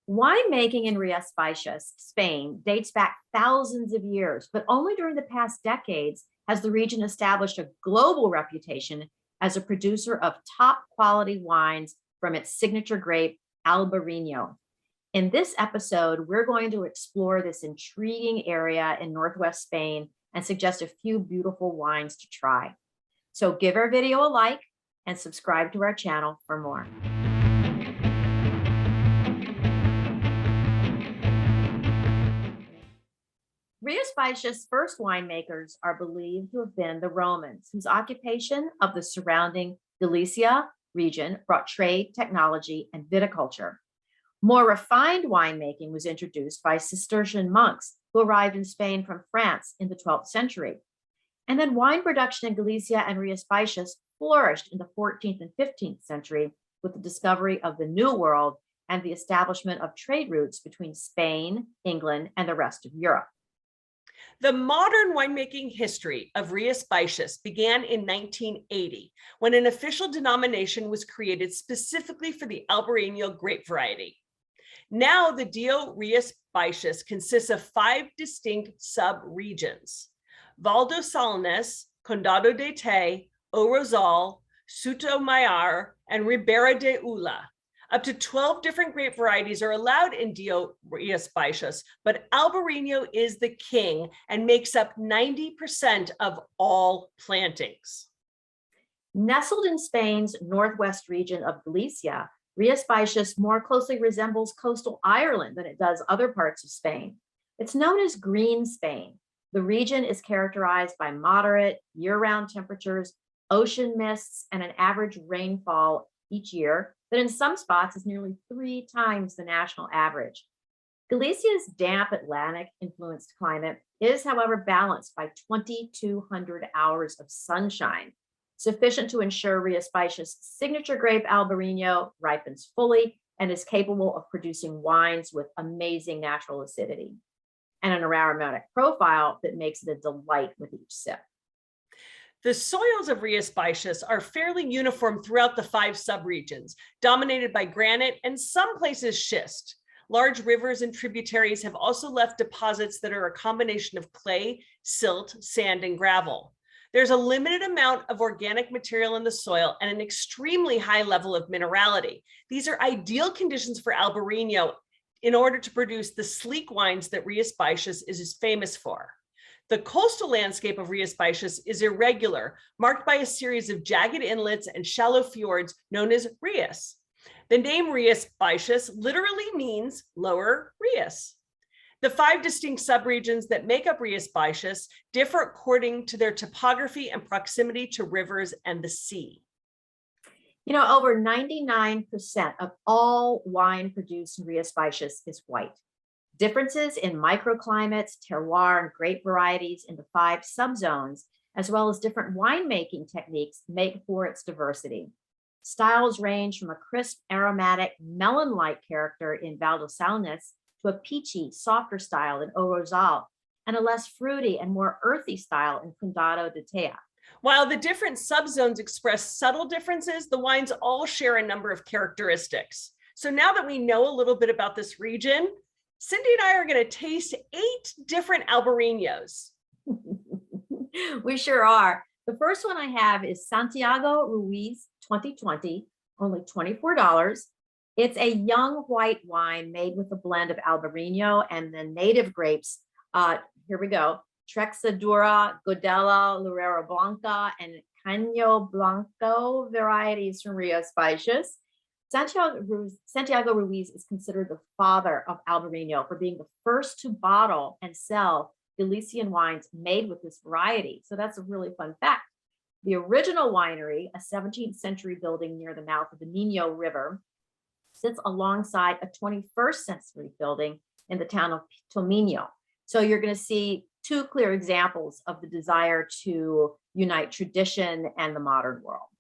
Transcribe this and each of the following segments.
Winemaking in Rias Baixas, Spain, dates back thousands of years, but only during the past decades has the region established a global reputation as a producer of top quality wines from its signature grape, Albariño. In this episode, we're going to explore this intriguing area in Northwest Spain and suggest a few beautiful wines to try. So give our video a like and subscribe to our channel for more. Rias Baixas' first winemakers are believed to have been the Romans, whose occupation of the surrounding Galicia region brought trade, technology, and viticulture. More refined winemaking was introduced by Cistercian monks who arrived in Spain from France in the 12th century. And then wine production in Galicia and Rias Baixas flourished in the 14th and 15th century with the discovery of the New World and the establishment of trade routes between Spain, England, and the rest of Europe. The modern winemaking history of Rias Baixas began in 1980, when an official denomination was created specifically for the Albariño grape variety. Now, the DO Rias Baixas consists of 5 distinct sub-regions: Val do Salnes, Condado de Té, O Rosal, Sotomayor, and Ribeira de Ula. Up to 12 different grape varieties are allowed in DO Rias Baixas, but Albariño is the king and makes up 90% of all plantings. Nestled in Spain's northwest region of Galicia, Rias Baixas more closely resembles coastal Ireland than it does other parts of Spain. It's known as Green Spain. The region is characterized by moderate year-round temperatures, ocean mists, and an average rainfall each year that in some spots is nearly 3 times the national average. Galicia's damp Atlantic-influenced climate is, however, balanced by 2,200 hours of sunshine, sufficient to ensure Rias Baixas' signature grape Albariño ripens fully and is capable of producing wines with amazing natural acidity and an aromatic profile that makes it a delight with each sip. The soils of Rias Baixas are fairly uniform throughout the 5 subregions, dominated by granite and some places schist. Large rivers and tributaries have also left deposits that are a combination of clay, silt, sand, and gravel. There's a limited amount of organic material in the soil and an extremely high level of minerality. These are ideal conditions for Albariño in order to produce the sleek wines that Rias Baixas is famous for. The coastal landscape of Rias Baixas is irregular, marked by a series of jagged inlets and shallow fjords known as Rias. The name Rias Baixas literally means lower Rias. The 5 distinct subregions that make up Rias Baixas differ according to their topography and proximity to rivers and the sea. You know, over 99% of all wine produced in Rias Baixas is white. Differences in microclimates, terroir, and grape varieties in the 5 subzones, as well as different winemaking techniques, make for its diversity. Styles range from a crisp, aromatic, melon-like character in Val do Salnes to a peachy, softer style in O Rosal, and a less fruity and more earthy style in Condado de Té. While the different subzones express subtle differences, the wines all share a number of characteristics. So now that we know a little bit about this region, Cindy and I are going to taste 8 different Albariños. We sure are. The first one I have is Santiago Ruiz 2020, only $24. It's a young white wine made with a blend of Albariño and the native grapes. Here we go. Trexadura, Godella, Loreira Blanca, and Caño Blanco varieties from Rias Baixas. Santiago Ruiz is considered the father of Albariño for being the first to bottle and sell Galician wines made with this variety. So that's a really fun fact. The original winery, a 17th century building near the mouth of the Nino River, sits alongside a 21st century building in the town of Tomino. So you're going to see 2 clear examples of the desire to unite tradition and the modern world.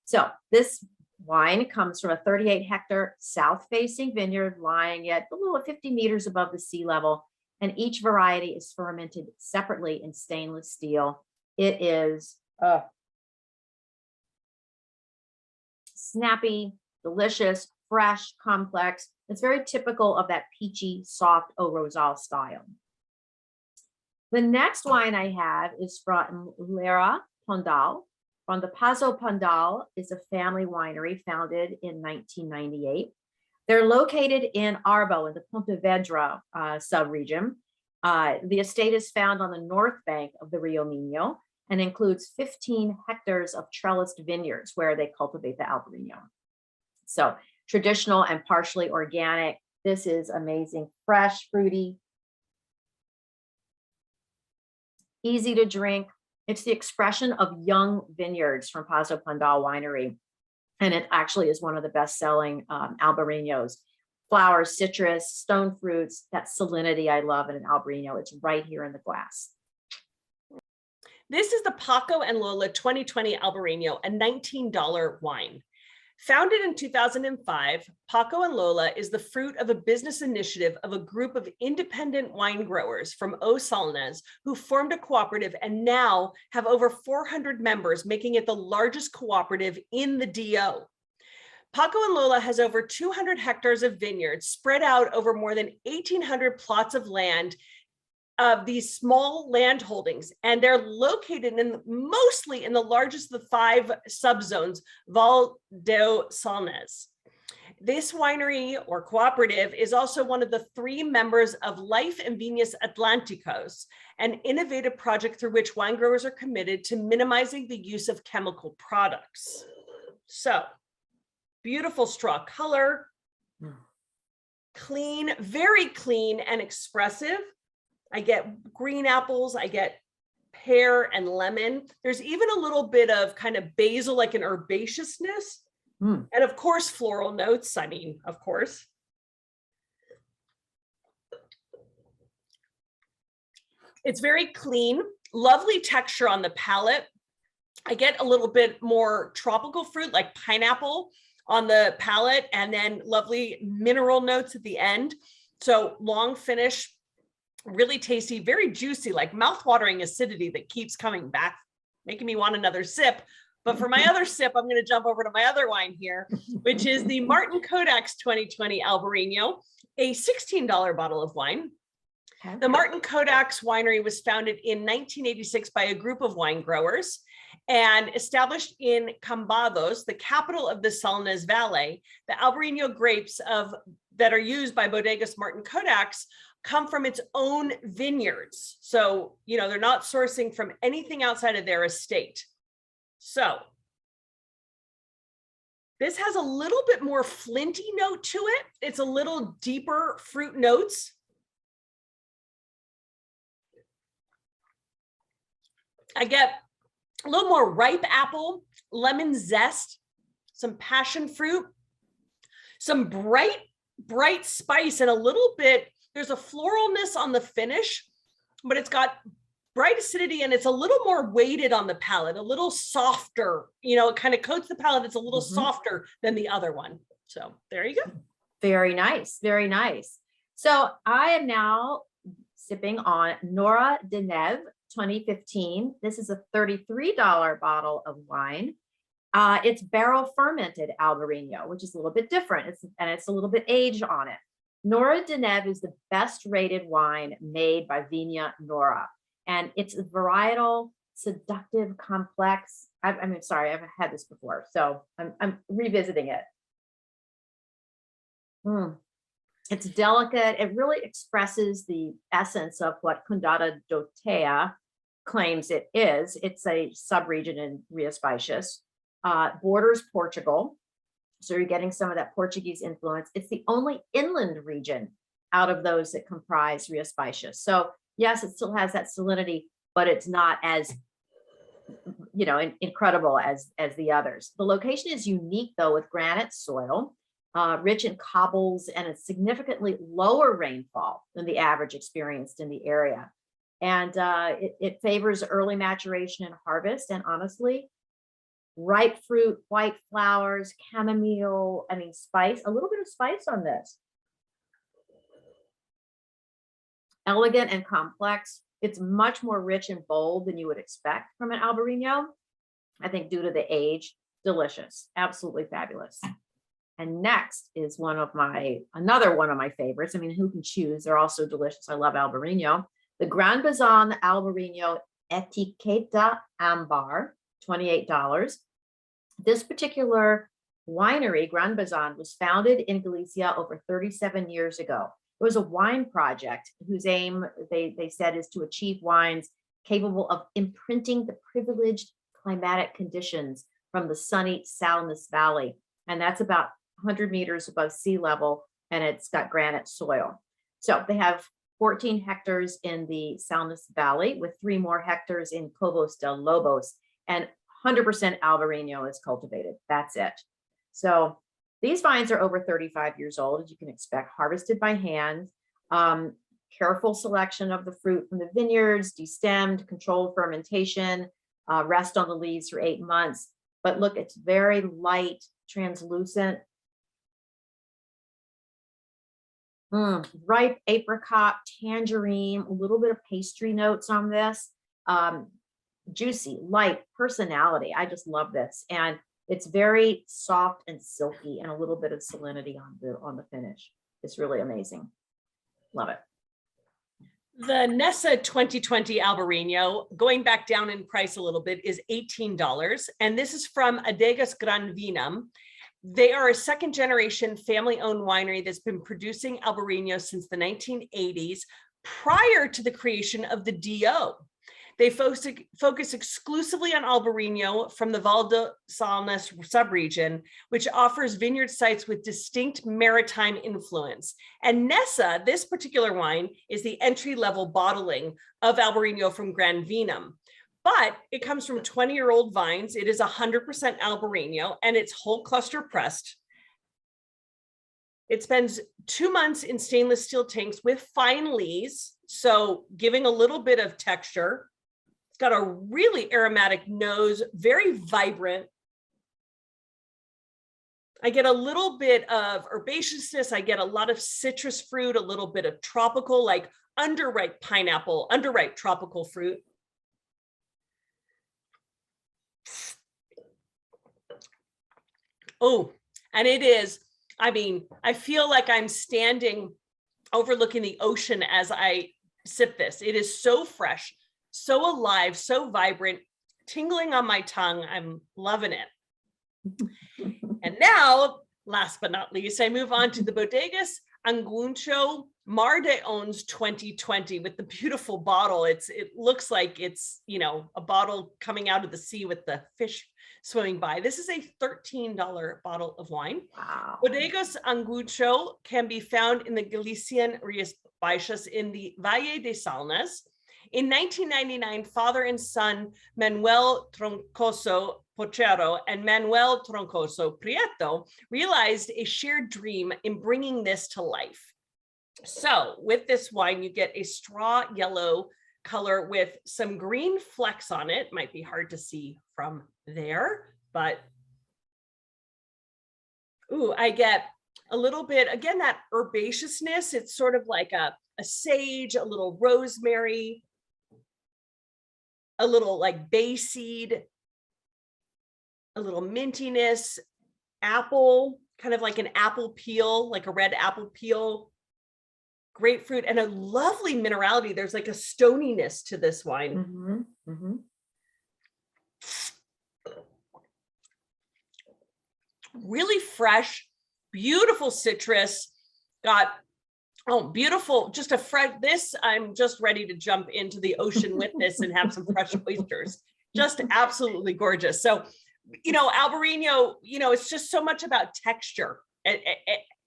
So this wine comes from a 38-hectare south-facing vineyard lying at a little 50 meters above the sea level, and each variety is fermented separately in stainless steel. It is snappy, delicious, fresh, complex, It's very typical of that peachy, soft Eau Rosal style. The next wine I have is from Leira, Pondal. From the Pazo Pondal is a family winery founded in 1998. They're located in Arbo in the Pontevedra subregion. The estate is found on the north bank of the Rio Minho and includes 15 hectares of trellised vineyards where they cultivate the Albariño. So traditional and partially organic. This is amazing, fresh, fruity, easy to drink. It's the expression of young vineyards from Pazo Pondal Winery. And it actually is one of the best-selling Albariños. Flowers, citrus, stone fruits, that salinity I love in an Albariño. It's right here in the glass. This is the Paco and Lola 2020 Albariño, a $19 wine. Founded in 2005, Paco and Lola is the fruit of a business initiative of a group of independent wine growers from Os Salnes who formed a cooperative and now have over 400 members, making it the largest cooperative in the DO. Paco and Lola has over 200 hectares of vineyards spread out over more than 1,800 plots of land of these small land holdings, and they're located mostly in the largest of the 5 subzones, Val do Salnes. This winery or cooperative is also one of the 3 members of Life and Viñas Atlânticos, an innovative project through which wine growers are committed to minimizing the use of chemical products. So, beautiful straw color, clean, very clean and expressive. I get green apples, I get pear and lemon. There's even a little bit of kind of basil, like an herbaceousness. And of course, floral notes, I mean, of course. It's very clean, lovely texture on the palate. I get a little bit more tropical fruit like pineapple on the palate, and then lovely mineral notes at the end. So long finish, really tasty, very juicy, like mouth-watering acidity that keeps coming back, making me want another sip. But for my other sip, I'm going to jump over to my other wine here, which is the Martin Codax 2020 Albariño, a $16 bottle of wine. Okay. The Martin Codax winery was founded in 1986 by a group of wine growers and established in Cambados, the capital of the Salnes Valley. The Albariño grapes that are used by Bodegas Martin Codax come from its own vineyards. So, you know, they're not sourcing from anything outside of their estate. So this has a little bit more flinty note to it. It's a little deeper fruit notes. I get a little more ripe apple, lemon zest, some passion fruit, some bright spice, and a little bit, there's a floralness on the finish, but it's got bright acidity and it's a little more weighted on the palate, a little softer, you know, it kind of coats the palate. It's a little softer than the other one. So there you go. Very nice. Very nice. So I am now sipping on Nora de Neve 2015. This is a $33 bottle of wine. It's barrel fermented Albariño, which is a little bit different. It's a little bit aged on it. Nora de Neve is the best rated wine made by Viña Nora. And it's a varietal, seductive, complex. I mean, sorry, I've had this before, so I'm revisiting it. It's delicate. It really expresses the essence of what Condada Dotea claims it is. It's a subregion in Rias Baixas, borders Portugal. So you're getting some of that Portuguese influence. It's the only inland region out of those that comprise Rias Baixas. So yes, it still has that salinity, but it's not as, you know, incredible as the others. The location is unique though, with granite soil, rich in cobbles, and a significantly lower rainfall than the average experienced in the area. And it favors early maturation and harvest. And honestly, ripe fruit, white flowers, chamomile, I mean, spice, a little bit of spice on this. Elegant and complex. It's much more rich and bold than you would expect from an Albariño. I think due to the age, delicious, absolutely fabulous. And next is another one of my favorites. I mean, who can choose? They're all so delicious. I love Albariño. The Granbazan Albariño Etiqueta Ambar, $28. This particular winery, Granbazan, was founded in Galicia over 37 years ago. It was a wine project whose aim, they said, is to achieve wines capable of imprinting the privileged climatic conditions from the sunny Salnus Valley. And that's about 100 meters above sea level, and it's got granite soil. So they have 14 hectares in the Salnus Valley with 3 more hectares in Covos del Lobos, and 100% Albariño is cultivated. That's it. So these vines are over 35 years old, as you can expect, harvested by hand. Careful selection of the fruit from the vineyards, destemmed, controlled fermentation, rest on the leaves for 8 months. But look, it's very light, translucent. Ripe apricot, tangerine, a little bit of pastry notes on this. Juicy, light, personality. I just love this. And it's very soft and silky, and a little bit of salinity on the finish. It's really amazing. Love it. The Nessa 2020 Albariño, going back down in price a little bit, is $18. And this is from Bodegas Gran Vinum. They are a second generation family owned winery that's been producing Albariño since the 1980s, prior to the creation of the DO. They focus exclusively on Albariño from the Val de Salnus subregion, which offers vineyard sites with distinct maritime influence. And Nessa, this particular wine, is the entry-level bottling of Albariño from Gran Vinum. But it comes from 20-year-old vines. It is 100% Albariño, and it's whole cluster pressed. It spends 2 months in stainless steel tanks with fine lees, so giving a little bit of texture. It's got a really aromatic nose, very vibrant. I get a little bit of herbaceousness. I get a lot of citrus fruit, a little bit of tropical, like underripe pineapple, underripe tropical fruit. Oh, and it is, I mean, I feel like I'm standing overlooking the ocean as I sip this. It is so fresh, so alive, so vibrant, tingling on my tongue. I'm loving it. And now, last but not least, I move on to the Bodegas Aguiuncho Mar de Ons 2020 with the beautiful bottle. It looks like it's, you know, a bottle coming out of the sea with the fish swimming by. This is a $13 bottle of wine. Wow. Bodegas Aguiuncho can be found in the Galician Rias Baixas in the Valle de Salnas. In 1999, father and son Manuel Troncoso Pochero and Manuel Troncoso Prieto realized a shared dream in bringing this to life. So with this wine, you get a straw yellow color with some green flecks on it. Might be hard to see from there, but ooh, I get a little bit, again, that herbaceousness. It's sort of like a sage, a little rosemary, a little like bay seed, a little mintiness, apple, kind of like an apple peel, like a red apple peel, grapefruit, and a lovely minerality. There's like a stoniness to this wine. Mm-hmm. Mm-hmm. Really fresh, beautiful citrus, got, oh, beautiful, just a fresh, this, I'm just ready to jump into the ocean with this and have some fresh oysters. Just absolutely gorgeous. So, you know, Albariño, you know, it's just so much about texture.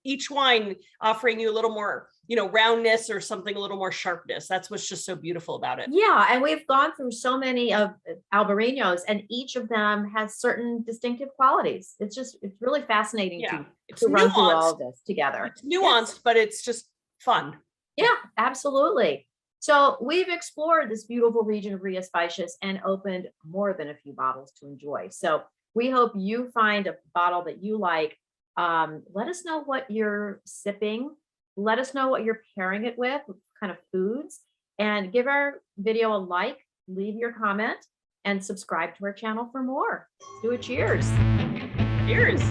Each wine offering you a little more, you know, roundness or something, a little more sharpness. That's what's just so beautiful about it. Yeah, and we've gone through so many of Albariños, and each of them has certain distinctive qualities. It's really fascinating to run through all of this together. It's nuanced, but it's just fun. Yeah, absolutely. So we've explored this beautiful region of Rias Baixas and opened more than a few bottles to enjoy. So we hope you find a bottle that you like. Let us know what you're sipping. Let us know what you're pairing it with, what kind of foods, and give our video a like, leave your comment, and subscribe to our channel for more. Do a cheers. Cheers.